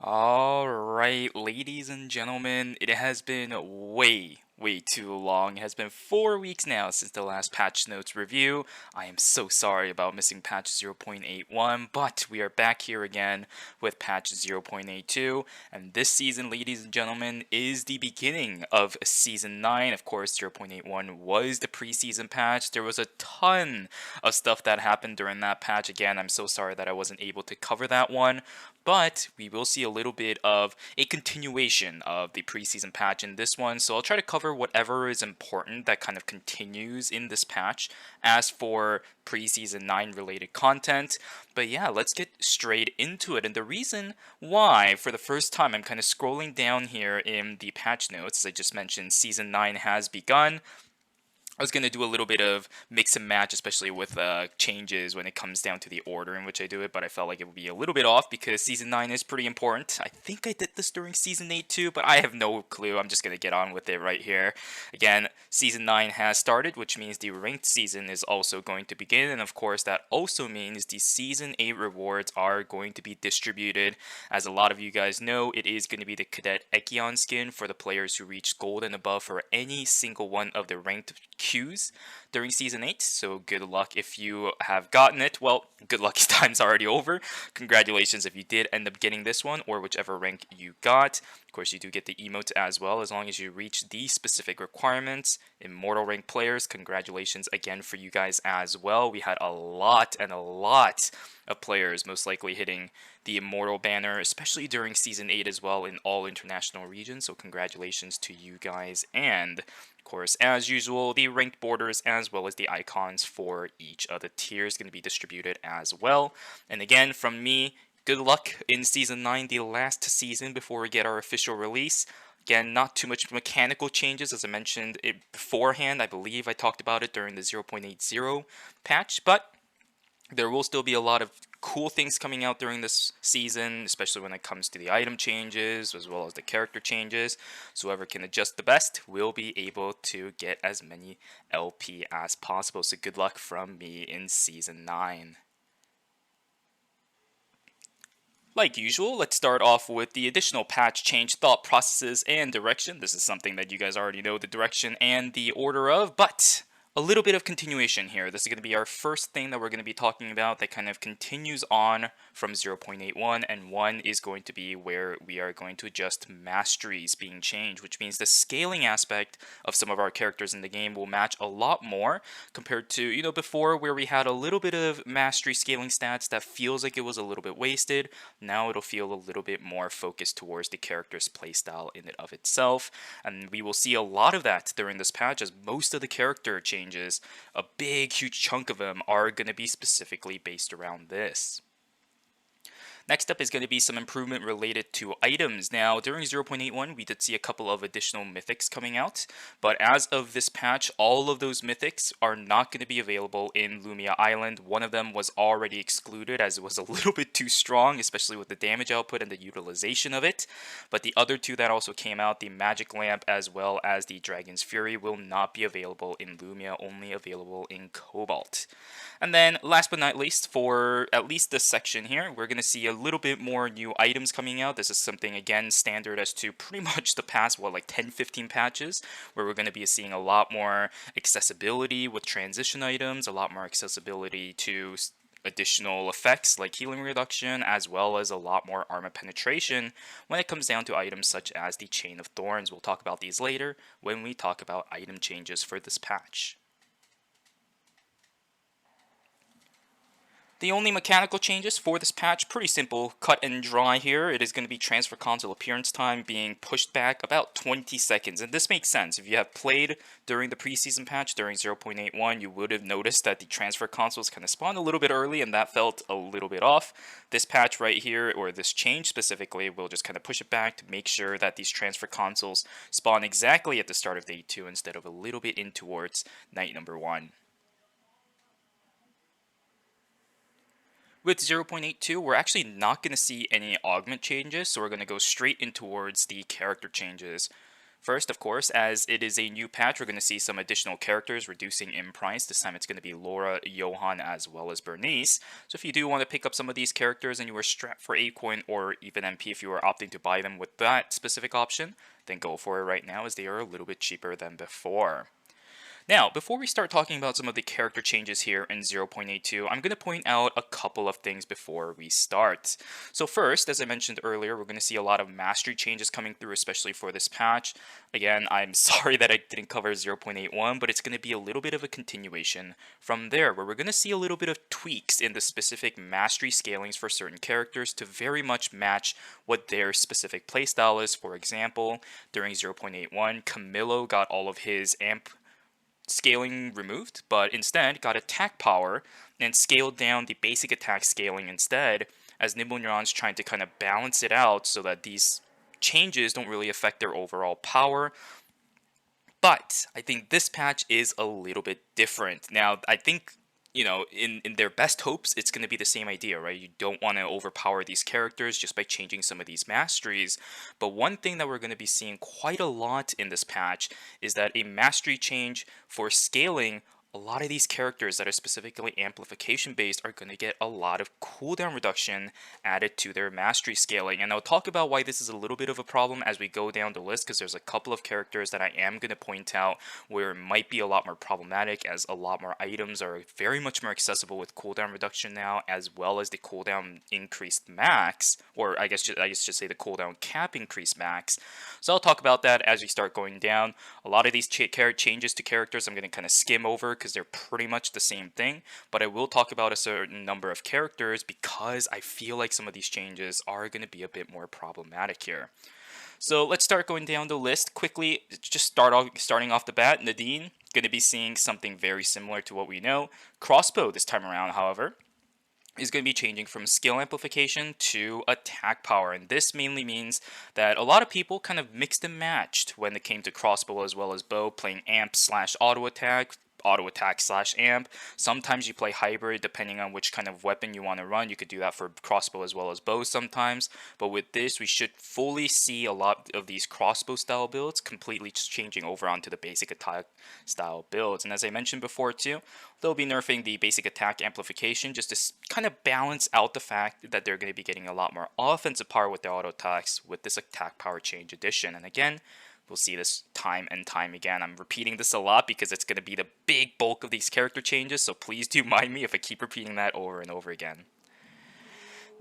All right, ladies and gentlemen, it has been way too long. It has been 4 weeks now since the last patch notes review. I am so sorry about missing patch 0.81, but we are back here again with patch 0.82. And this season, ladies and gentlemen, is the beginning of season 9. Of course, 0.81 was the preseason patch. There was a ton of stuff that happened during that patch. Again, I'm so sorry that I wasn't able to cover that one. But we will see a little bit of a continuation of the preseason patch in this one, so I'll try to cover whatever is important that kind of continues in this patch as for preseason 9 related content. But yeah, let's get straight into it. And the reason why, for the first time, I'm kind of scrolling down here in the patch notes, as I just mentioned, season 9 has begun. I was going to do a little bit of mix and match, especially with changes when it comes down to the order in which I do it, but I felt like it would be a little bit off because Season 9 is pretty important. I think I did this during Season 8 too, but I have no clue. I'm just going to get on with it right here. Again, Season 9 has started, which means the ranked season is also going to begin, and of course that also means the Season 8 rewards are going to be distributed. As a lot of you guys know, it is going to be the Cadet Ekion skin for the players who reach gold and above for any single one of the ranked queues during Season 8, so good luck if you have gotten it. Well, good luck, time's already over. Congratulations if you did end up getting this one, or whichever rank you got. Of course, you do get the emotes as well, as long as you reach the specific requirements. Immortal rank players, congratulations again for you guys as well. We had a lot of players most likely hitting the Immortal banner, especially during Season 8 as well in all international regions, so congratulations to you guys. And of course, as usual, the ranked borders as well as the icons for each of the tiers going to be distributed as well. And again, from me, good luck in Season 9, the last season before we get our official release. Again, not too much mechanical changes, as I mentioned it beforehand. I believe I talked about it during the 0.80 patch, but there will still be a lot of cool things coming out during this season, especially when it comes to the item changes as well as the character changes. So whoever can adjust the best will be able to get as many LP as possible. So good luck from me in Season 9. Like usual, let's start off with the additional patch change thought processes and direction. This is something that you guys already know the direction and the order of, but a little bit of continuation here. This is going to be our first thing that we're going to be talking about that kind of continues on from 0.81, and 1 is going to be where we are going to adjust masteries being changed, which means the scaling aspect of some of our characters in the game will match a lot more compared to, before where we had a little bit of mastery scaling stats that feels like it was a little bit wasted. Now it'll feel a little bit more focused towards the character's playstyle in and of itself, and we will see a lot of that during this patch as most of the character changes, a big huge chunk of them, are going to be specifically based around this. Next up is going to be some improvement related to items. Now, during 0.81, we did see a couple of additional mythics coming out, but as of this patch, all of those mythics are not going to be available in Lumia Island. One of them was already excluded as it was a little bit too strong, especially with the damage output and the utilization of it. But the other two that also came out, the Magic Lamp as well as the Dragon's Fury, will not be available in Lumia, only available in Cobalt. And then last but not least, for at least this section here, we're going to see a little bit more new items coming out. This is something, again, standard as to pretty much the past, like 10-15 patches, where we're going to be seeing a lot more accessibility with transition items, a lot more accessibility to additional effects like healing reduction, as well as a lot more armor penetration when it comes down to items such as the Chain of Thorns. We'll talk about these later when we talk about item changes for this patch. The only mechanical changes for this patch, pretty simple, cut and dry here. It is going to be transfer console appearance time being pushed back about 20 seconds. And this makes sense. If you have played during the preseason patch, during 0.81, you would have noticed that the transfer consoles kind of spawned a little bit early, and that felt a little bit off. This patch right here, or this change specifically, will just kind of push it back to make sure that these transfer consoles spawn exactly at the start of day 2 instead of a little bit in towards night number 1. With 0.82, we're actually not going to see any augment changes, so we're going to go straight in towards the character changes. First, of course, as it is a new patch, we're going to see some additional characters reducing in price. This time it's going to be Laura, Johan, as well as Bernice. So if you do want to pick up some of these characters and you were strapped for A coin or even MP if you were opting to buy them with that specific option, then go for it right now as they are a little bit cheaper than before. Now, before we start talking about some of the character changes here in 0.82, I'm going to point out a couple of things before we start. So first, as I mentioned earlier, we're going to see a lot of mastery changes coming through, especially for this patch. Again, I'm sorry that I didn't cover 0.81, but it's going to be a little bit of a continuation from there, where we're going to see a little bit of tweaks in the specific mastery scalings for certain characters to very much match what their specific playstyle is. For example, during 0.81, Camillo got all of his amp scaling removed, but instead got attack power and scaled down the basic attack scaling instead, as Nimbleron's trying to kind of balance it out so that these changes don't really affect their overall power. But I think this patch is a little bit different. Now, I think, in their best hopes, it's going to be the same idea, right? You don't want to overpower these characters just by changing some of these masteries. But one thing that we're going to be seeing quite a lot in this patch is that a mastery change for scaling a lot of these characters that are specifically amplification based are going to get a lot of cooldown reduction added to their mastery scaling. And I'll talk about why this is a little bit of a problem as we go down the list, because there's a couple of characters that I am going to point out where it might be a lot more problematic, as a lot more items are very much more accessible with cooldown reduction now, as well as the cooldown increased max, or I guess just say the cooldown cap increased max. So I'll talk about that as we start going down. A lot of these changes to characters I'm going to kind of skim over because they're pretty much the same thing, but I will talk about a certain number of characters because I feel like some of these changes are going to be a bit more problematic here. So let's start going down the list quickly. Just starting off the bat, Nadine going to be seeing something very similar to what we know. Crossbow this time around, however, is going to be changing from skill amplification to attack power, and this mainly means that a lot of people kind of mixed and matched when it came to crossbow as well as bow, playing amp slash auto attack slash amp. Sometimes you play hybrid depending on which kind of weapon you want to run. You could do that for crossbow as well as bow sometimes, but with this we should fully see a lot of these crossbow style builds completely just changing over onto the basic attack style builds. And as I mentioned before too, they'll be nerfing the basic attack amplification just to kind of balance out the fact that they're going to be getting a lot more offensive power with their auto attacks with this attack power change addition. And again, we'll see this time and time again. I'm repeating this a lot because it's going to be the big bulk of these character changes, so please do mind me if I keep repeating that over and over again.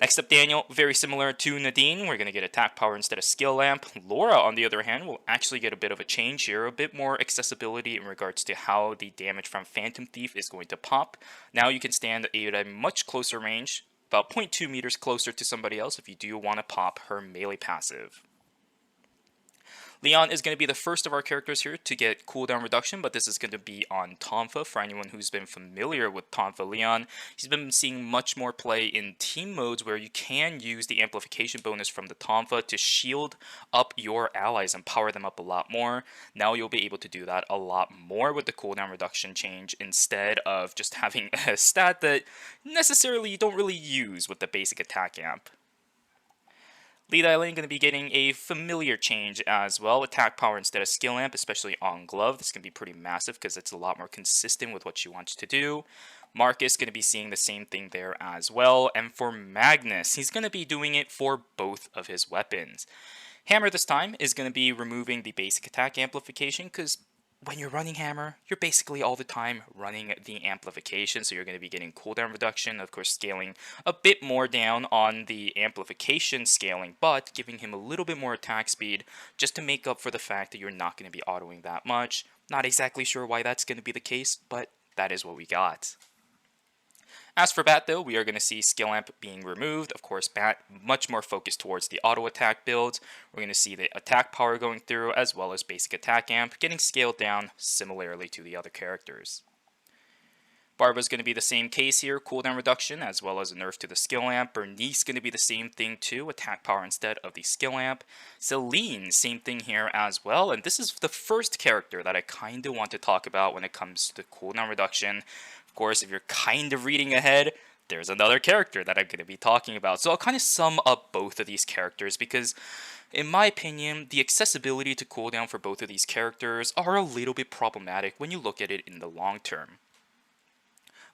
Next up, Daniel, very similar to Nadine, we're going to get attack power instead of skill amp. Laura, on the other hand, will actually get a bit of a change here, a bit more accessibility in regards to how the damage from Phantom Thief is going to pop. Now you can stand at a much closer range, about 0.2 meters closer to somebody else if you do want to pop her melee passive. Leon is going to be the first of our characters here to get cooldown reduction, but this is going to be on Tonfa. For anyone who's been familiar with Tonfa Leon, he's been seeing much more play in team modes where you can use the amplification bonus from the Tonfa to shield up your allies and power them up a lot more. Now you'll be able to do that a lot more with the cooldown reduction change instead of just having a stat that necessarily you don't really use with the basic attack amp. Lead Eileen going to be getting a familiar change as well, attack power instead of skill amp, especially on glove. This is going to be pretty massive because it's a lot more consistent with what she wants to do. Marcus going to be seeing the same thing there as well. And for Magnus, he's going to be doing it for both of his weapons. Hammer this time is going to be removing the basic attack amplification because when you're running Hammer, you're basically all the time running the amplification, so you're going to be getting cooldown reduction, of course scaling a bit more down on the amplification scaling, but giving him a little bit more attack speed just to make up for the fact that you're not going to be autoing that much. Not exactly sure why that's going to be the case, but that is what we got. As for Bat though, we are going to see skill amp being removed. Of course, Bat much more focused towards the auto attack builds. We're going to see the attack power going through as well as basic attack amp getting scaled down similarly to the other characters. Barbara's going to be the same case here, cooldown reduction as well as a nerf to the skill amp. Bernice going to be the same thing too, attack power instead of the skill amp. Celine, same thing here as well, and this is the first character that I kind of want to talk about when it comes to the cooldown reduction. Of course, if you're kind of reading ahead, there's another character that I'm going to be talking about. So I'll kind of sum up both of these characters because, in my opinion, the accessibility to cooldown for both of these characters are a little bit problematic when you look at it in the long term.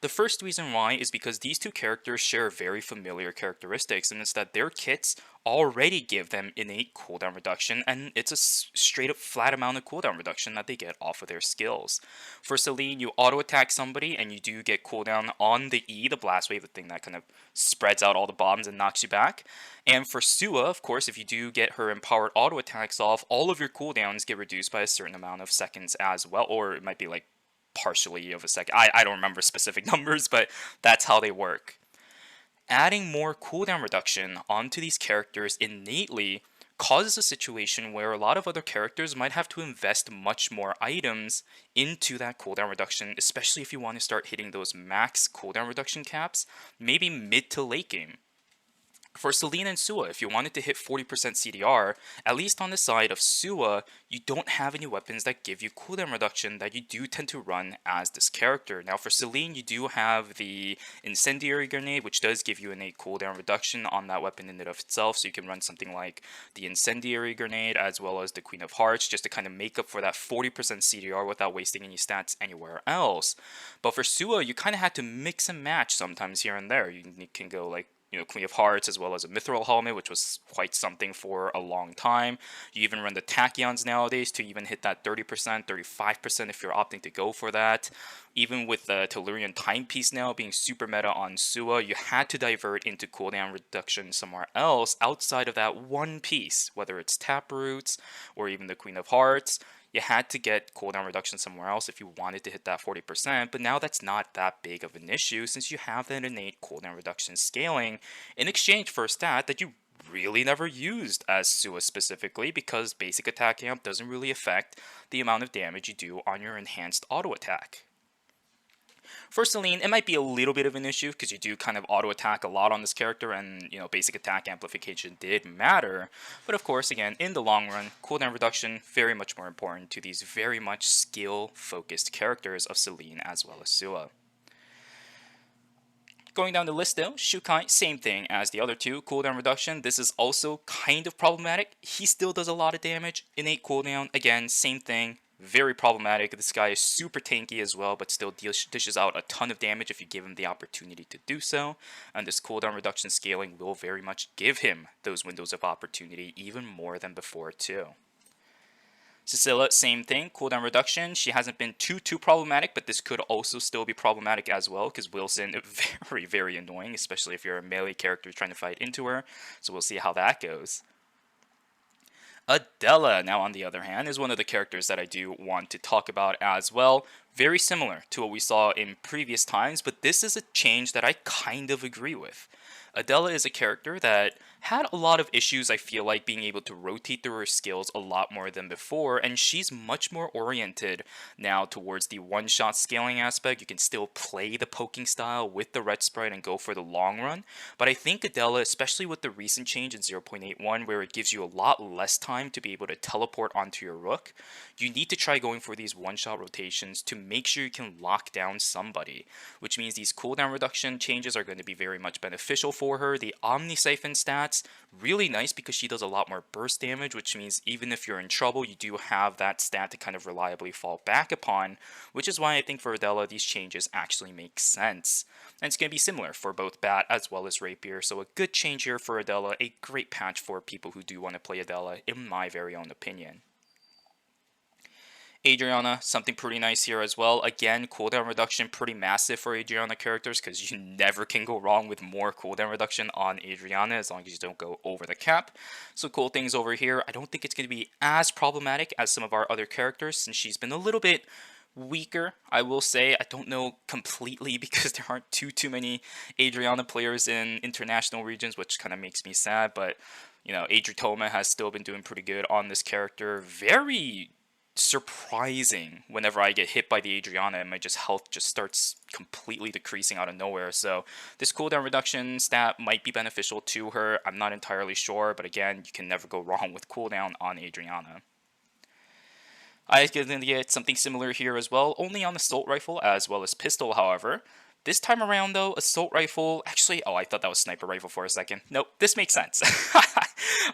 The first reason why is because these two characters share very familiar characteristics, and it's that their kits already give them innate cooldown reduction, and it's a straight up flat amount of cooldown reduction that they get off of their skills. For Celine, you auto attack somebody, and you do get cooldown on the E, the blast wave, the thing that kind of spreads out all the bombs and knocks you back. And for Sua, of course, if you do get her empowered auto attacks off, all of your cooldowns get reduced by a certain amount of seconds as well, or it might be like partially of a second. I don't remember specific numbers, but that's how they work. Adding more cooldown reduction onto these characters innately causes a situation where a lot of other characters might have to invest much more items into that cooldown reduction, especially if you want to start hitting those max cooldown reduction caps, maybe mid to late game. For Celine and Sua, if you wanted to hit 40% CDR, at least on the side of Sua, you don't have any weapons that give you cooldown reduction that you do tend to run as this character. Now for Celine, you do have the Incendiary Grenade, which does give you innate cooldown reduction on that weapon in and of itself, so you can run something like the Incendiary Grenade as well as the Queen of Hearts, just to kind of make up for that 40% CDR without wasting any stats anywhere else. But for Sua, you kind of had to mix and match sometimes here and there. You can go like Queen of Hearts, as well as a Mithril Helmet, which was quite something for a long time. You even run the Tachyons nowadays to even hit that 30%, 35% if you're opting to go for that. Even with the Tellurian Timepiece now being super meta on Sua, you had to divert into cooldown reduction somewhere else outside of that one piece, whether it's Taproots or even the Queen of Hearts. You had to get cooldown reduction somewhere else if you wanted to hit that 40%, but now that's not that big of an issue since you have that innate cooldown reduction scaling in exchange for a stat that you really never used as Sua specifically, because basic attack amp doesn't really affect the amount of damage you do on your enhanced auto attack. For Celine, it might be a little bit of an issue because you do kind of auto attack a lot on this character, and basic attack amplification did matter. But of course, again, in the long run, cooldown reduction very much more important to these very much skill focused characters of Celine as well as Sua. Going down the list though, Shukai, same thing as the other two, cooldown reduction. This is also kind of problematic. He still does a lot of damage. Innate cooldown, again, same thing. Very problematic. This guy is super tanky as well, but still dishes out a ton of damage if you give him the opportunity to do so. And this cooldown reduction scaling will very much give him those windows of opportunity even more than before too. Cecilia, same thing, cooldown reduction. She hasn't been too problematic, but this could also still be problematic as well, because Wilson, very annoying, especially if you're a melee character trying to fight into her. So we'll see how that goes. Adela, now on the other hand, is one of the characters that I do want to talk about as well. Very similar to what we saw in previous times, but this is a change that I kind of agree with. Adela is a character that had a lot of issues, I feel like, being able to rotate through her skills a lot more than before, and she's much more oriented now towards the one-shot scaling aspect. You can still play the poking style with the red sprite and go for the long run, but I think Adela, especially with the recent change in 0.81, where it gives you a lot less time to be able to teleport onto your rook, you need to try going for these one-shot rotations to make sure you can lock down somebody, which means these cooldown reduction changes are going to be very much beneficial for her. The Omni Siphon stats, really nice because she does a lot more burst damage, which means even if you're in trouble, you do have that stat to kind of reliably fall back upon, which is why I think for Adela, these changes actually make sense. And it's going to be similar for both Bat as well as Rapier, so a good change here for Adela, a great patch for people who do want to play Adela, in my very own opinion. Adriana, something pretty nice here as well. Again, cooldown reduction pretty massive for Adriana characters because you never can go wrong with more cooldown reduction on Adriana as long as you don't go over the cap. So cool things over here. I don't think it's going to be as problematic as some of our other characters since she's been a little bit weaker, I will say. I don't know completely because there aren't too many Adriana players in international regions, which kind of makes me sad, but Adritoma has still been doing pretty good on this character. Very surprising whenever I get hit by the Adriana and my health just starts completely decreasing out of nowhere. So this cooldown reduction stat might be beneficial to her. I'm not entirely sure, but again, you can never go wrong with cooldown on Adriana. I can get something similar here as well, only on Assault Rifle as well as Pistol, however. This time around, though, assault rifle, actually, oh, I thought that was sniper rifle for a second. Nope, this makes sense.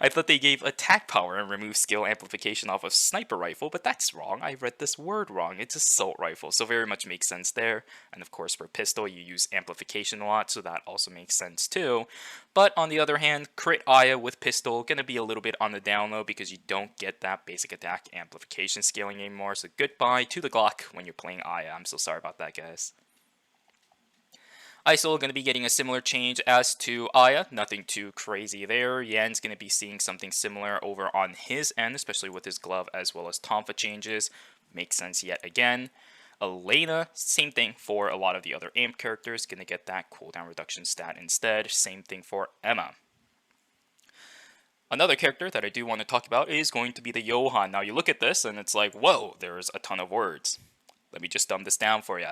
I thought they gave attack power and removed skill amplification off of sniper rifle, but that's wrong. I read this word wrong. It's assault rifle, so very much makes sense there. And of course, for pistol, you use amplification a lot, so that also makes sense too. But on the other hand, crit Aya with pistol, gonna be a little bit on the down low because you don't get that basic attack amplification scaling anymore, so goodbye to the Glock when you're playing Aya. I'm so sorry about that, guys. ISO going to be getting a similar change as to Aya, nothing too crazy there. Yan's going to be seeing something similar over on his end, especially with his glove as well as Tonfa changes. Makes sense yet again. Elena, same thing for a lot of the other AMP characters, going to get that cooldown reduction stat instead. Same thing for Emma. Another character that I do want to talk about is going to be the Johann. Now you look at this and it's like, whoa, there's a ton of words. Let me just dumb this down for you.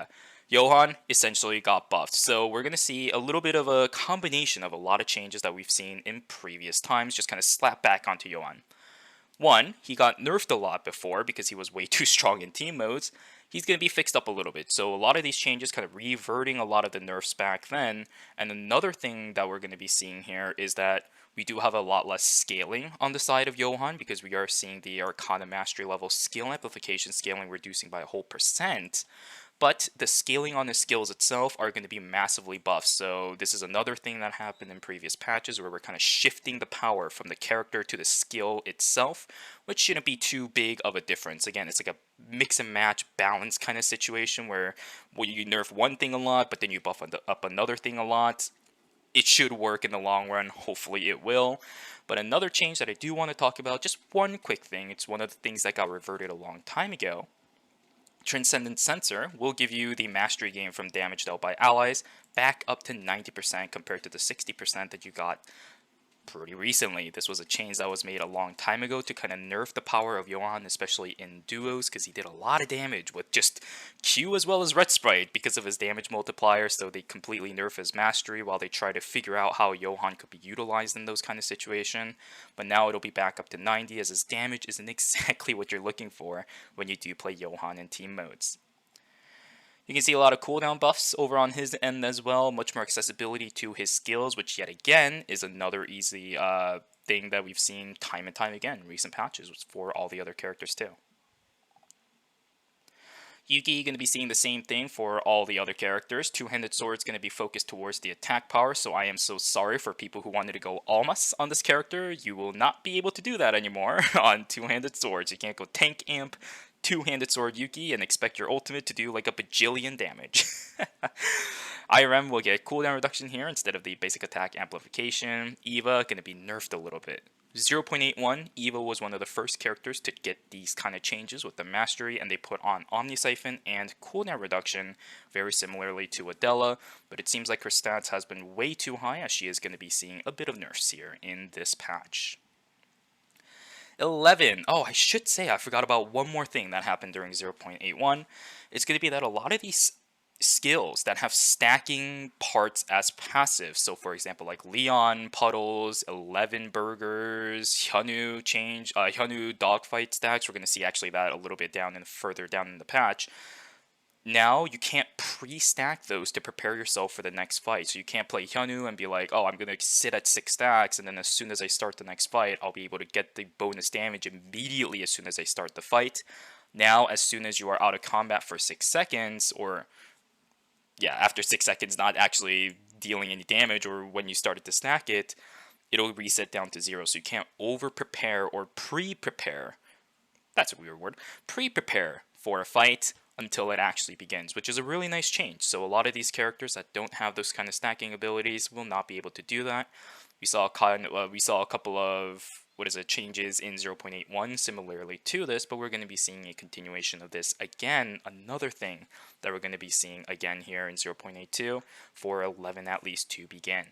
Johann essentially got buffed, so we're going to see a little bit of a combination of a lot of changes that we've seen in previous times, just kind of slap back onto Johann. One, he got nerfed a lot before because he was way too strong in team modes. He's going to be fixed up a little bit, so a lot of these changes kind of reverting a lot of the nerfs back then. And another thing that we're going to be seeing here is that we do have a lot less scaling on the side of Johann because we are seeing the Arcana Mastery level skill amplification scaling reducing by a whole %. But the scaling on the skills itself are going to be massively buffed. So this is another thing that happened in previous patches where we're kind of shifting the power from the character to the skill itself, which shouldn't be too big of a difference. Again, it's like a mix and match balance kind of situation where you nerf one thing a lot, but then you buff up another thing a lot. It should work in the long run. Hopefully it will. But another change that I do want to talk about, just one quick thing. It's one of the things that got reverted a long time ago. Transcendent Sensor will give you the mastery gain from damage dealt by allies back up to 90% compared to the 60% that you got pretty recently. This was a change that was made a long time ago to kind of nerf the power of Johann, especially in duos, because he did a lot of damage with just Q as well as Red Sprite because of his damage multiplier, so they completely nerf his mastery while they try to figure out how Johann could be utilized in those kind of situations. But now it'll be back up to 90 as his damage isn't exactly what you're looking for when you do play Johann in team modes. You can see a lot of cooldown buffs over on his end as well, much more accessibility to his skills, which yet again is another easy thing that we've seen time and time again in recent patches for all the other characters too. Yuki going to be seeing the same thing for all the other characters. Two-handed sword is going to be focused towards the attack power, so I am so sorry for people who wanted to go Almas on this character. You will not be able to do that anymore on two-handed swords. You can't go tank amp, two-handed sword Yuki, and expect your ultimate to do like a bajillion damage. IRM will get cooldown reduction here instead of the basic attack amplification. Eva going to be nerfed a little bit. 0.81, Eva was one of the first characters to get these kind of changes with the mastery, and they put on Omni-Siphon and cooldown reduction very similarly to Adela, but it seems like her stats has been way too high as she is going to be seeing a bit of nerfs here in this patch. 11. Oh, I should say I forgot about one more thing that happened during 0.81. It's going to be that a lot of these skills that have stacking parts as passive, so for example like Leon, Puddles, 11 Burgers, Hyunwoo Dogfight stacks, we're going to see actually that a little bit further down in the patch. Now you can't pre-stack those to prepare yourself for the next fight. So you can't play Hyunwoo and be like, oh, I'm going to sit at 6 stacks, and then as soon as I start the next fight, I'll be able to get the bonus damage immediately as soon as I start the fight. Now, as soon as you are out of combat for 6 seconds, or yeah, after 6 seconds not actually dealing any damage, or when you started to stack it, it'll reset down to 0. So you can't over-prepare or pre-prepare. That's a weird word. Pre-prepare for a fight until it actually begins, which is a really nice change. So a lot of these characters that don't have those kind of stacking abilities will not be able to do that. We saw a couple of changes in 0.81 similarly to this, but we're going to be seeing a continuation of this again. Another thing that we're going to be seeing again here in 0.82 for 11 at least to begin.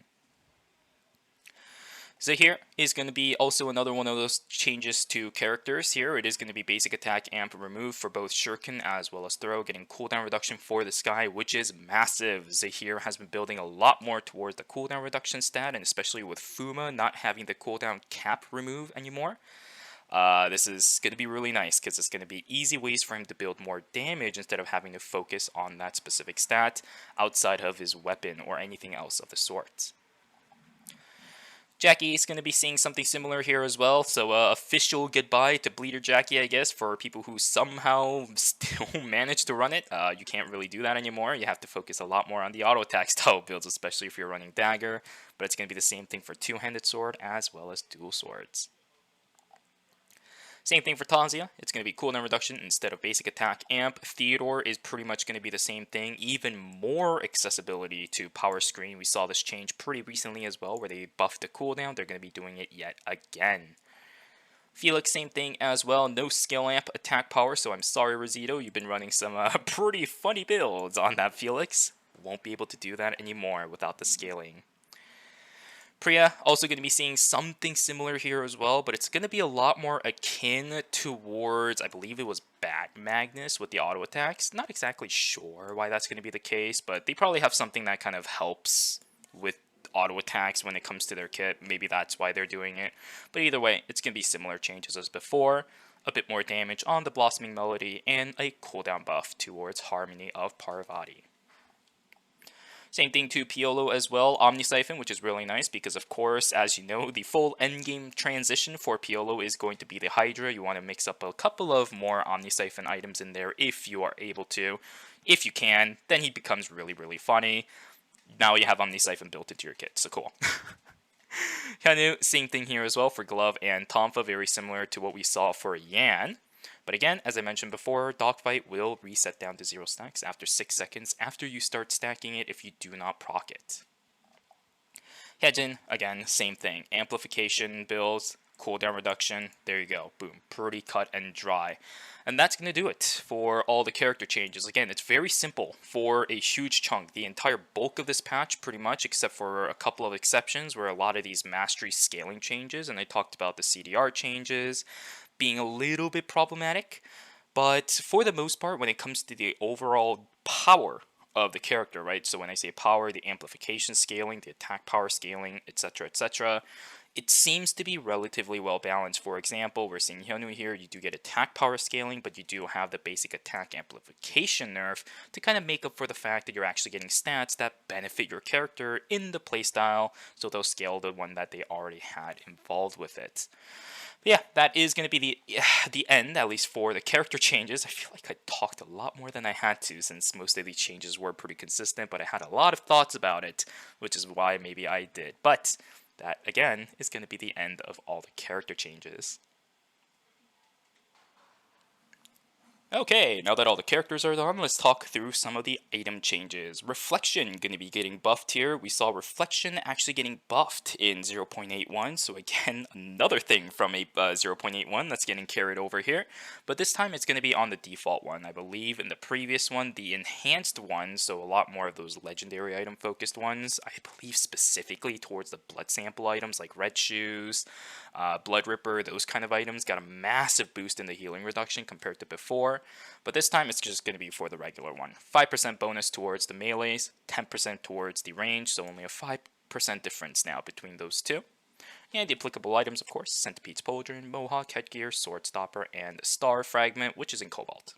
So here is going to be also another one of those changes to characters here. It is going to be basic attack amp removed for both Shuriken as well as Throw, getting cooldown reduction for this guy, which is massive. Zahir has been building a lot more towards the cooldown reduction stat, and especially with Fuma not having the cooldown cap removed anymore. This is going to be really nice because it's going to be easy ways for him to build more damage instead of having to focus on that specific stat outside of his weapon or anything else of the sort. Jackie is going to be seeing something similar here as well, so official goodbye to Bleeder Jackie, I guess, for people who somehow still manage to run it. You can't really do that anymore. You have to focus a lot more on the auto attack style builds, especially if you're running Dagger, but it's going to be the same thing for two-handed sword as well as dual swords. Same thing for Tanzia. It's going to be cooldown reduction instead of basic attack amp. Theodore is pretty much going to be the same thing. Even more accessibility to power screen. We saw this change pretty recently as well, where they buffed the cooldown. They're going to be doing it yet again. Felix, same thing as well. No skill amp attack power, so I'm sorry, Rosito. You've been running some pretty funny builds on that Felix. Won't be able to do that anymore without the scaling. Priya, also going to be seeing something similar here as well, but it's going to be a lot more akin towards, I believe it was Bat Magnus with the auto attacks. Not exactly sure why that's going to be the case, but they probably have something that kind of helps with auto attacks when it comes to their kit. Maybe that's why they're doing it. But either way, it's going to be similar changes as before. A bit more damage on the Blossoming Melody, and a cooldown buff towards Harmony of Parvati. Same thing to Piolo as well, Omni-Siphon, which is really nice because, of course, as you know, the full endgame transition for Piolo is going to be the Hydra. You want to mix up a couple of more Omni-Siphon items in there if you are able to. If you can, then he becomes really, really funny. Now you have Omni-Siphon built into your kit, so cool. Hyunwoo, same thing here as well for Glove and Tonfa, very similar to what we saw for Yan. But again, as I mentioned before, Dogfight will reset down to 0 stacks after 6 seconds after you start stacking it if you do not proc it. Hyejin, again, same thing. Amplification builds, cooldown reduction, there you go. Boom, pretty cut and dry. And that's going to do it for all the character changes. Again, it's very simple for a huge chunk. The entire bulk of this patch, pretty much, except for a couple of exceptions, were a lot of these mastery scaling changes, and I talked about the CDR changes being a little bit problematic, but for the most part, when it comes to the overall power of the character, right? So when I say power, the amplification scaling, the attack power scaling, etc., it seems to be relatively well balanced. For example, we're seeing Hyunwoo here, you do get attack power scaling, but you do have the basic attack amplification nerf to kind of make up for the fact that you're actually getting stats that benefit your character in the playstyle, so they'll scale the one that they already had involved with it. But yeah, that is going to be the end, at least for the character changes. I feel like I talked a lot more than I had to, since most of these changes were pretty consistent, but I had a lot of thoughts about it, which is why maybe I did. But that, again, is going to be the end of all the character changes. Okay, now that all the characters are done, let's talk through some of the item changes. Reflection going to be getting buffed here. We saw Reflection actually getting buffed in 0.81, so again, another thing from a 0.81 that's getting carried over here. But this time it's going to be on the default one. I believe in the previous one, the enhanced one, so a lot more of those legendary item focused ones, I believe specifically towards the blood sample items like Red Shoes, Blood Ripper, those kind of items, got a massive boost in the healing reduction compared to before. But this time it's just going to be for the regular one. 5% bonus towards the melees, 10% towards the range, so only a 5% difference now between those two. And the applicable items, of course, Centipede's Pauldron, Mohawk Headgear, Sword Stopper, and Star Fragment, which is in Cobalt.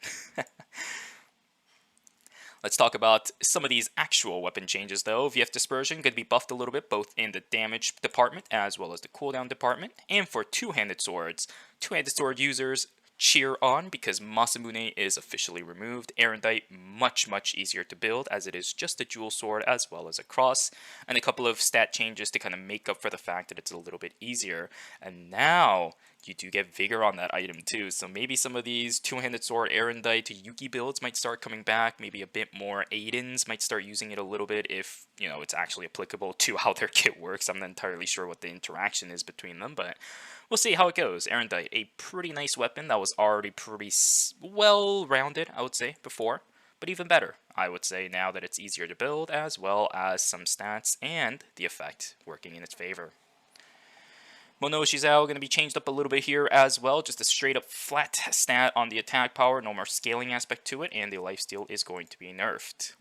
Let's talk about some of these actual weapon changes though. VF Dispersion going to be buffed a little bit both in the damage department as well as the cooldown department. And for two-handed swords, two-handed sword users cheer on because Masamune is officially removed. Erendite, much easier to build as it is just a jewel sword as well as a cross. And a couple of stat changes to kind of make up for the fact that it's a little bit easier. And now you do get vigor on that item too, so maybe some of these two-handed sword Erendite to Yuki builds might start coming back, maybe a bit more Aidens might start using it a little bit if, you know, it's actually applicable to how their kit works. I'm not entirely sure what the interaction is between them, but we'll see how it goes. Erendite, a pretty nice weapon that was already pretty well-rounded, I would say, before, but even better, I would say, now that it's easier to build, as well as some stats and the effect working in its favor. Mono Shizao going to be changed up a little bit here as well. Just a straight up flat stat on the attack power. No more scaling aspect to it. And the lifesteal is going to be nerfed.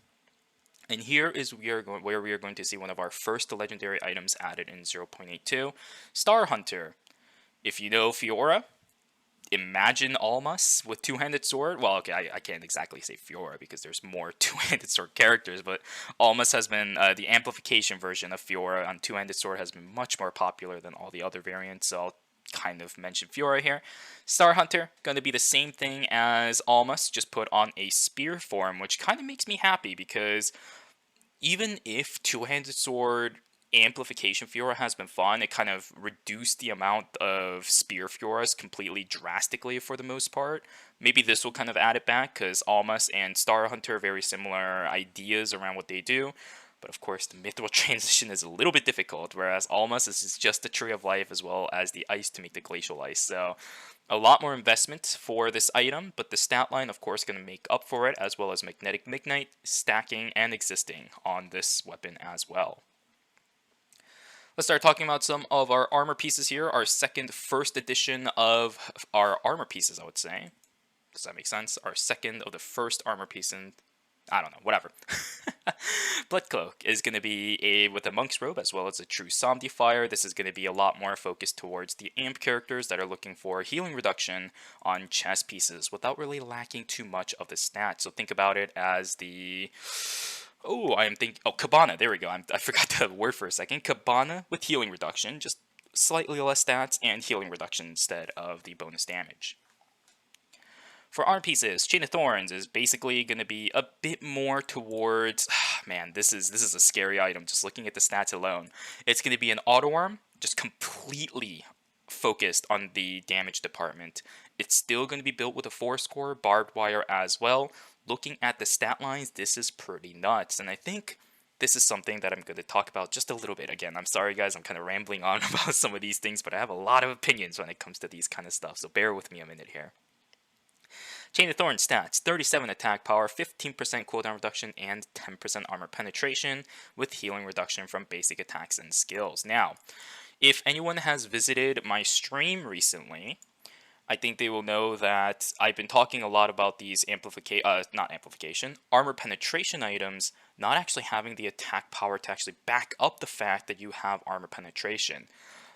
And here is where we are going to see one of our first legendary items added in 0.82. Star Hunter. If you know Fiora, imagine Almas with two-handed sword. Well, okay, I can't exactly say Fiora because there's more two-handed sword characters, but Almas has been the amplification version of Fiora on two-handed sword has been much more popular than all the other variants. So I'll kind of mention Fiora here. Star Hunter going to be the same thing as Almas, just put on a spear form, which kind of makes me happy because even if two-handed sword amplification Fiora has been fun, it kind of reduced the amount of spear Fioras completely drastically for the most part. Maybe this will kind of add it back because Almas and Star Hunter are very similar ideas around what they do. But of course, the Mithril transition is a little bit difficult, whereas Almas is just the Tree of Life as well as the Ice to make the Glacial Ice. So a lot more investment for this item, but the stat line, of course, going to make up for it, as well as Magnetic Midnight, stacking, and existing on this weapon as well. Let's start talking about some of our armor pieces here. Our first edition of our armor pieces, I would say. Does that make sense? Our second of the first armor piece in... I don't know, whatever. Blood Cloak is going to be with a Monk's Robe as well as a True Somnifier. This is going to be a lot more focused towards the AMP characters that are looking for healing reduction on chest pieces without really lacking too much of the stats. So think about it as the... Cabana, there we go. I forgot the word for a second. Cabana with healing reduction, just slightly less stats and healing reduction instead of the bonus damage. For arm pieces, Chain of Thorns is basically going to be a bit more towards... Man, this is a scary item, just looking at the stats alone. It's going to be an auto arm, just completely focused on the damage department. It's still going to be built with a 4-score, barbed wire as well. Looking at the stat lines, this is pretty nuts, and I think this is something that I'm going to talk about just a little bit. Again, I'm sorry guys, I'm kind of rambling on about some of these things, but I have a lot of opinions when it comes to these kind of stuff, so bear with me a minute here. Chain of Thorns stats, 37 attack power, 15% cooldown reduction, and 10% armor penetration, with healing reduction from basic attacks and skills. Now, if anyone has visited my stream recently, I think they will know that I've been talking a lot about these armor penetration items not actually having the attack power to actually back up the fact that you have armor penetration.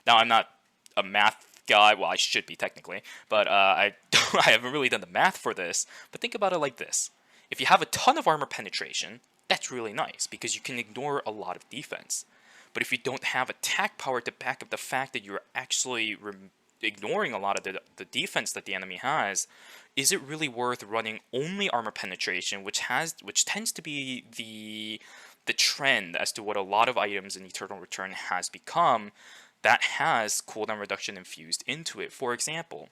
Now, I'm not a math guy, well, I should be technically, but I haven't really done the math for this. But think about it like this. If you have a ton of armor penetration, that's really nice because you can ignore a lot of defense. But if you don't have attack power to back up the fact that you're actually ignoring a lot of the defense that the enemy has, is it really worth running only armor penetration, which tends to be the trend as to what a lot of items in Eternal Return has become, that has cooldown reduction infused into it. For example,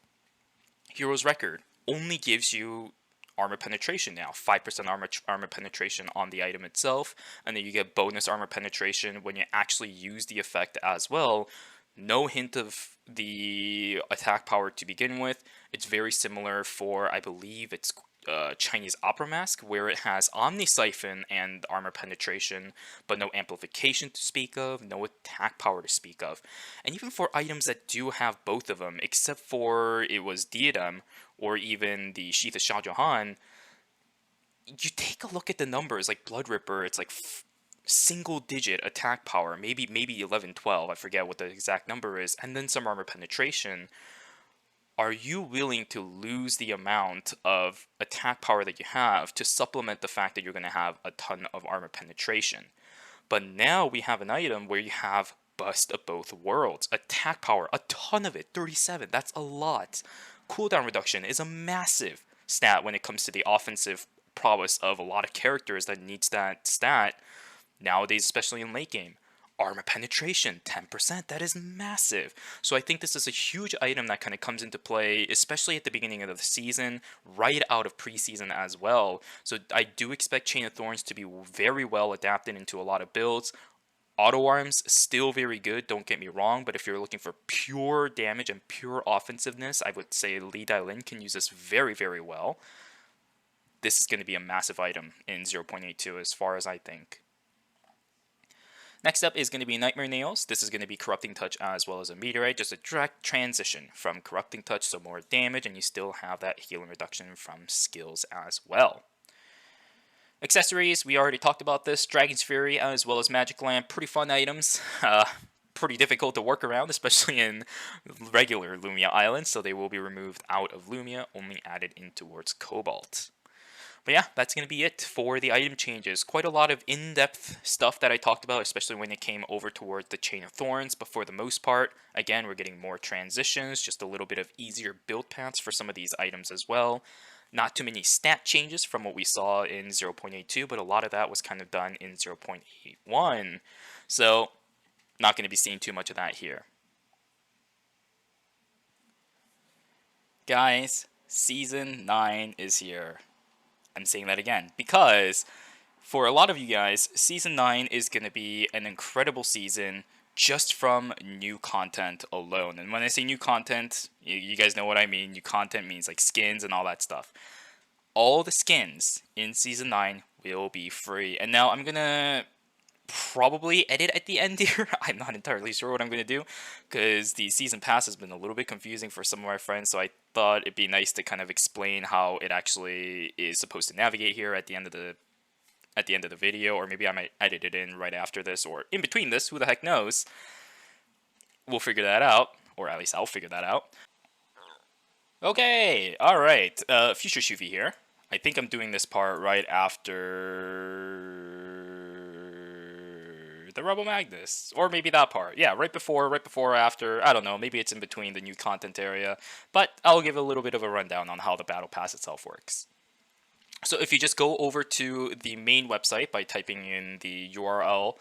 Hero's Record only gives you armor penetration now, 5% armor penetration on the item itself, and then you get bonus armor penetration when you actually use the effect as well. No hint of the attack power to begin with. It's very similar for, I believe it's Chinese Opera Mask, where it has Omni Siphon and armor penetration, but no amplification to speak of, no attack power to speak of. And even for items that do have both of them, except for it was Diadem, or even the Sheath of Shah Jahan, you take a look at the numbers, like Blood Ripper, it's like single digit attack power, maybe 11, 12, I forget what the exact number is, and then some armor penetration. Are you willing to lose the amount of attack power that you have to supplement the fact that you're going to have a ton of armor penetration? But now we have an item where you have Bust of Both Worlds. Attack power, a ton of it, 37, that's a lot. Cooldown reduction is a massive stat when it comes to the offensive prowess of a lot of characters that needs that stat nowadays, especially in late game. Armor penetration, 10%, that is massive. So I think this is a huge item that kind of comes into play, especially at the beginning of the season, right out of preseason as well. So I do expect Chain of Thorns to be very well adapted into a lot of builds. Auto arms, still very good, don't get me wrong, but if you're looking for pure damage and pure offensiveness, I would say Li Dailin can use this very, very well. This is going to be a massive item in 0.82 as far as I think. Next up is going to be Nightmare Nails. This is going to be Corrupting Touch as well as a Meteorite, just a direct transition from Corrupting Touch, so more damage, and you still have that healing reduction from skills as well. Accessories, we already talked about this. Dragon's Fury as well as Magic Lamp, pretty fun items. pretty difficult to work around, especially in regular Lumia Islands, so they will be removed out of Lumia, only added in towards Cobalt. But yeah, that's going to be it for the item changes. Quite a lot of in-depth stuff that I talked about, especially when it came over towards the Chain of Thorns, but for the most part, again, we're getting more transitions, just a little bit of easier build paths for some of these items as well. Not too many stat changes from what we saw in 0.82, but a lot of that was kind of done in 0.81. So, not going to be seeing too much of that here. Guys, Season 9 is here. I'm saying that again because for a lot of you guys, Season 9 is going to be an incredible season just from new content alone. And when I say new content, you guys know what I mean. New content means like skins and all that stuff. All the skins in Season 9 will be free. And now I'm going to probably edit at the end here. I'm not entirely sure what I'm going to do because the season pass has been a little bit confusing for some of my friends, so I thought it'd be nice to kind of explain how it actually is supposed to navigate here at the end of the video, or maybe I might edit it in right after this or in between this, who the heck knows. We'll figure that out, or at least I'll figure that out. Okay, alright, Future Shuvi here. I think I'm doing this part right after the Rebel Magnus, or maybe that part. Yeah, right before, or after. I don't know. Maybe it's in between the new content area, but I'll give a little bit of a rundown on how the Battle Pass itself works. So if you just go over to the main website by typing in the URL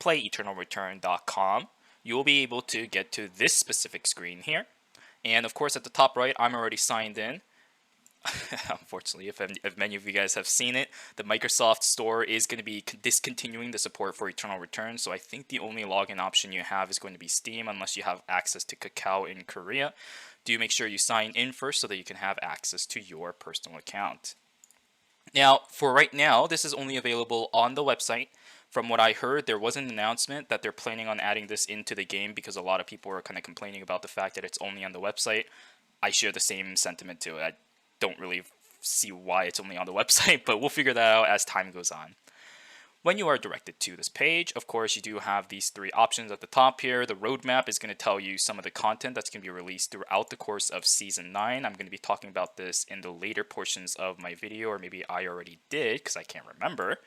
playeternalreturn.com, you will be able to get to this specific screen here. And of course, at the top right, I'm already signed in. Unfortunately, if many of you guys have seen it, the Microsoft Store is going to be discontinuing the support for Eternal Return, so I think the only login option you have is going to be Steam, unless you have access to Kakao in Korea. Do make sure you sign in first so that you can have access to your personal account. Now, for right now, this is only available on the website. From what I heard, there was an announcement that they're planning on adding this into the game because a lot of people are kind of complaining about the fact that it's only on the website. I share the same sentiment to it. I don't really see why it's only on the website, but we'll figure that out as time goes on. When you are directed to this page, of course, you do have these three options at the top here. The roadmap is going to tell you some of the content that's going to be released throughout the course of Season 9. I'm going to be talking about this in the later portions of my video, or maybe I already did because I can't remember.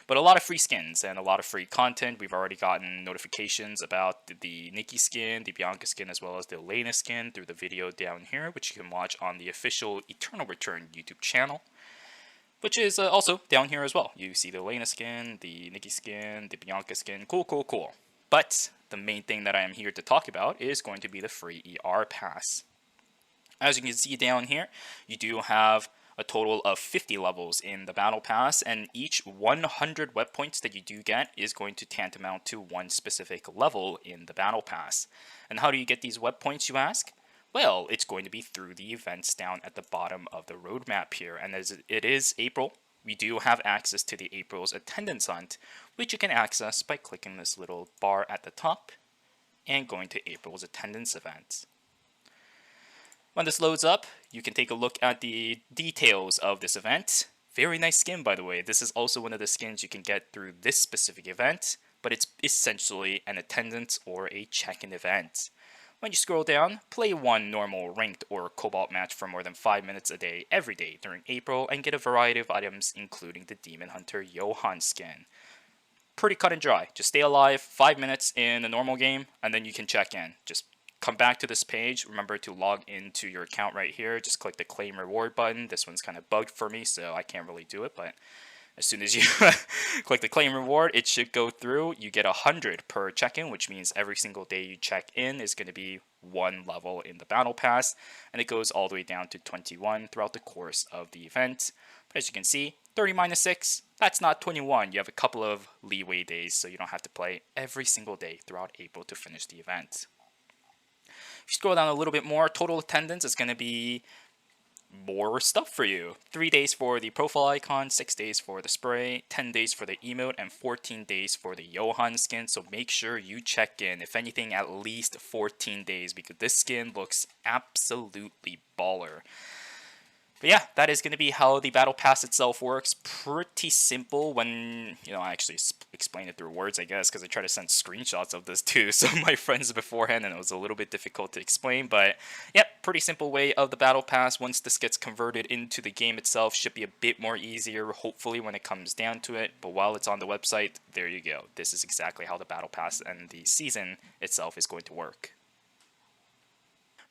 But a lot of free skins and a lot of free content. We've already gotten notifications about the Nikki skin, the Bianca skin, as well as the Elena skin through the video down here, which you can watch on the official Eternal Return YouTube channel, which is also down here as well. You see the Elena skin, the Nikki skin, the Bianca skin. Cool, cool, cool. But the main thing that I am here to talk about is going to be the free ER pass. As you can see down here, you do have a total of 50 levels in the Battle Pass, and each 100 web points that you do get is going to tantamount to one specific level in the Battle Pass. And how do you get these web points, you ask? Well, it's going to be through the events down at the bottom of the roadmap here, and as it is April, we do have access to the April's attendance hunt, which you can access by clicking this little bar at the top and going to April's attendance event. When this loads up, you can take a look at the details of this event. Very nice skin, by the way. This is also one of the skins you can get through this specific event, but it's essentially an attendance or a check-in event. When you scroll down, play one normal ranked or cobalt match for more than 5 minutes a day every day during April and get a variety of items including the Demon Hunter Johan skin. Pretty cut and dry. Just stay alive 5 minutes in a normal game and then you can check in. Just come back to this page. Remember to log into your account right here. Just click the claim reward button. This one's kind of bugged for me, so I can't really do it, but as soon as you click the claim reward, it should go through. You get 100 per check-in, which means every single day you check in is going to be one level in the Battle Pass, and it goes all the way down to 21 throughout the course of the event. But as you can see, 30 minus 6, that's not 21. You have a couple of leeway days, so you don't have to play every single day throughout April to finish the event. If you scroll down a little bit more, total attendance is going to be more stuff for you. 3 days for the profile icon, 6 days for the spray, 10 days for the emote, and 14 days for the Johan skin. So make sure you check in, if anything, at least 14 days because this skin looks absolutely baller. But yeah, that is going to be how the battle pass itself works. Pretty simple when, I actually explain it through words, I guess, because I try to send screenshots of this to some of my friends beforehand, and it was a little bit difficult to explain. But yep, pretty simple way of the battle pass. Once this gets converted into the game itself, should be a bit more easier, hopefully, when it comes down to it. But while it's on the website, there you go. This is exactly how the battle pass and the season itself is going to work.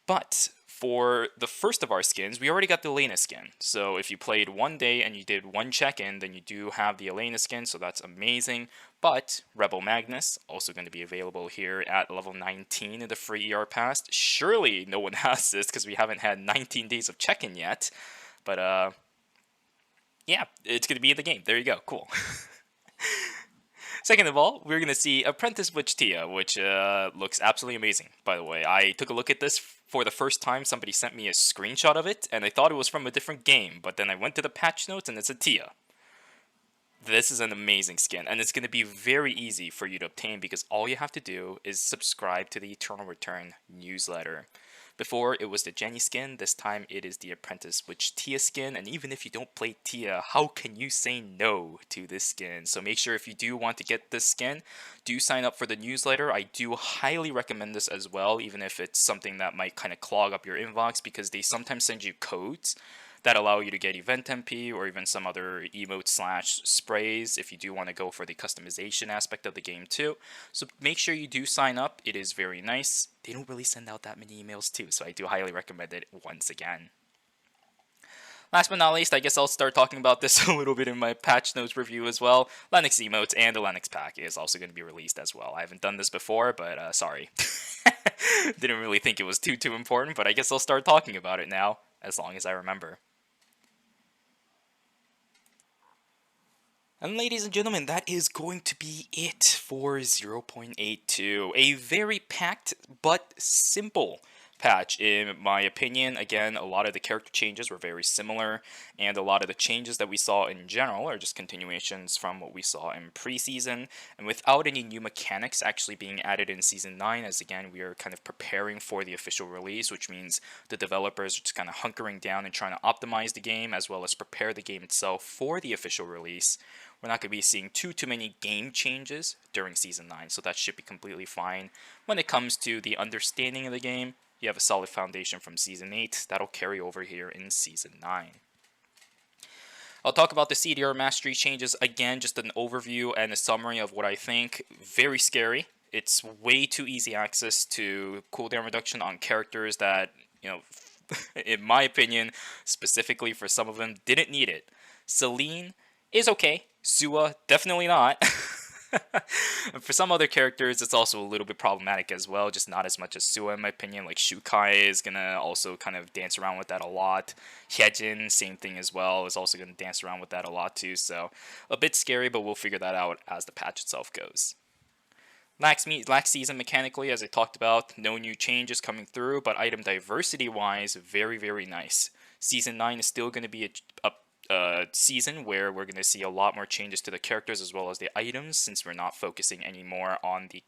But for the first of our skins, we already got the Elena skin. So if you played one day and you did one check-in, then you do have the Elena skin, so that's amazing. But Rebel Magnus, also going to be available here at level 19 in the free ER pass. Surely no one has this because we haven't had 19 days of check-in yet. But yeah, it's going to be in the game. There you go. Cool. Second of all, we're going to see Apprentice Witch Tia, which looks absolutely amazing, by the way. I took a look at this for the first time. Somebody sent me a screenshot of it, and I thought it was from a different game, but then I went to the patch notes, and it's a Tia. This is an amazing skin, and it's going to be very easy for you to obtain because all you have to do is subscribe to the Eternal Return newsletter. Before, it was the Jenny skin. This time, it is the Apprentice Witch Tia skin. And even if you don't play Tia, how can you say no to this skin? So make sure if you do want to get this skin, do sign up for the newsletter. I do highly recommend this as well, even if it's something that might kind of clog up your inbox, because they sometimes send you codes that allow you to get event MP or even some other emote slash sprays if you do want to go for the customization aspect of the game too. So make sure you do sign up. It is very nice. They don't really send out that many emails too, so I do highly recommend it once again. Last but not least, I guess I'll start talking about this a little bit in my patch notes review as well. Lennox emotes and the Lennox pack is also going to be released as well. I haven't done this before, but sorry. Didn't really think it was too important, but I guess I'll start talking about it now, as long as I remember. And ladies and gentlemen, that is going to be it for 0.82. A very packed but simple patch in my opinion. Again, a lot of the character changes were very similar, and a lot of the changes that we saw in general are just continuations from what we saw in preseason, and without any new mechanics actually being added in Season 9, as again, we are kind of preparing for the official release, which means the developers are just kind of hunkering down and trying to optimize the game, as well as prepare the game itself for the official release. We're not going to be seeing too many game changes during Season 9, so that should be completely fine. When it comes to the understanding of the game, you have a solid foundation from Season 8 that'll carry over here in Season 9. I'll talk about the CDR mastery changes again, just an overview and a summary of what I think. Very scary. It's way too easy access to cooldown reduction on characters that, in my opinion, specifically for some of them, didn't need it. Celine is okay. Sua, definitely not. For some other characters, it's also a little bit problematic as well, just not as much as Sua in my opinion. Like Shukai is gonna also kind of dance around with that a lot. Hyejin, same thing as well, is also gonna dance around with that a lot too, so a bit scary, but we'll figure that out as the patch itself goes. Last season mechanically, as I talked about, no new changes coming through, but item diversity wise, very nice. Season 9 is still going to be a season where we're going to see a lot more changes to the characters as well as the items, since we're not focusing anymore on the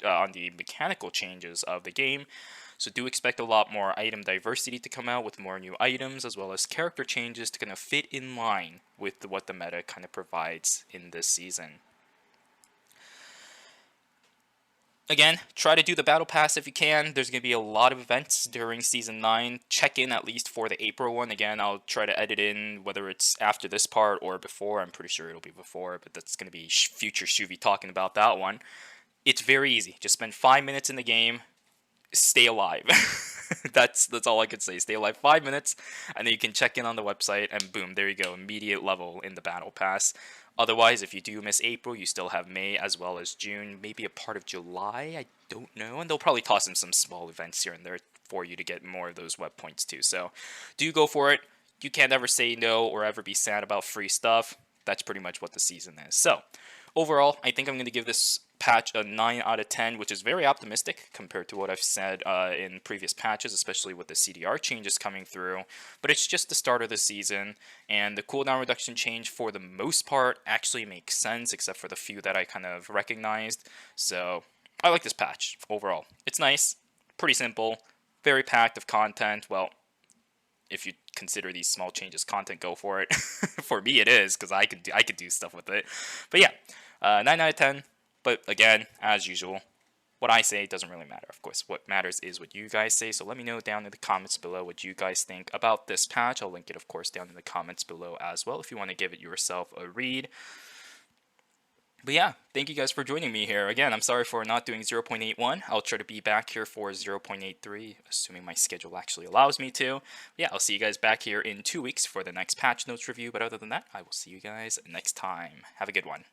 on the mechanical changes of the game. So do expect a lot more item diversity to come out with more new items, as well as character changes to kind of fit in line with what the meta kind of provides in this season. Again, try to do the battle pass if you can. There's going to be a lot of events during Season 9. Check in at least for the April one. Again, I'll try to edit in whether it's after this part or before. I'm pretty sure it'll be before, but that's going to be future Shuvi talking about that one. It's very easy. Just spend 5 minutes in the game. Stay alive. That's all I could say. Stay alive 5 minutes, and then you can check in on the website, and boom, there you go. Immediate level in the battle pass. Otherwise, if you do miss April, you still have May as well as June, maybe a part of July, I don't know, and they'll probably toss in some small events here and there for you to get more of those web points too. So do go for it. You can't ever say no or ever be sad about free stuff. That's pretty much what the season is. So overall, I think I'm going to give this patch a 9 out of 10, which is very optimistic compared to what I've said in previous patches, especially with the CDR changes coming through. But it's just the start of the season, and the cooldown reduction change for the most part actually makes sense, except for the few that I kind of recognized. So I like this patch overall. It's nice, pretty simple, very packed of content. Well, if you consider these small changes content, go for it. For me, it is, because I could do stuff with it. But yeah, 9 out of 10. But again, as usual, what I say doesn't really matter. Of course, what matters is what you guys say. So let me know down in the comments below what you guys think about this patch. I'll link it, of course, down in the comments below as well if you want to give it yourself a read. But yeah, thank you guys for joining me here. Again, I'm sorry for not doing 0.81. I'll try to be back here for 0.83, assuming my schedule actually allows me to. But yeah, I'll see you guys back here in 2 weeks for the next patch notes review. But other than that, I will see you guys next time. Have a good one.